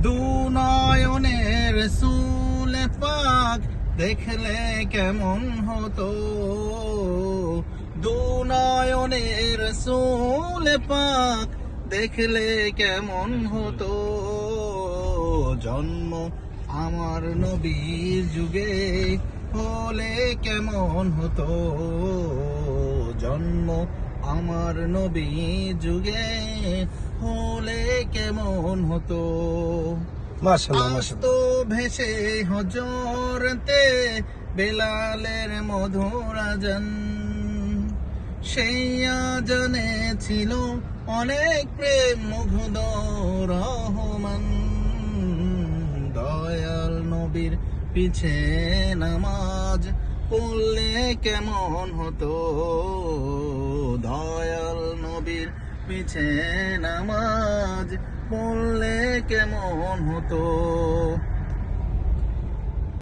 দু নয়নের রাসূল পাক দেখলে কেমন হতো, দু নয়নের রাসূল পাক দেখলে কেমন হতো। জন্ম আমার নবীর যুগে হলে কেমন হতো, জন্ম আমার নবীর যুগে হলে কেমন হতো। মাশাআল্লাহ, আজ মাশাআল্লাহ। তো ভেসে হজরতে বেলালের মধুর আজান, সেই আজানে ছিল অনেক প্রেম মুগ্ধ রহমান। দয়াল নবীর পিছে নামাজ পড়লে কেমন হতো, দয়াল নবীর পিছে নামাজ পড়লে কেমন হতো।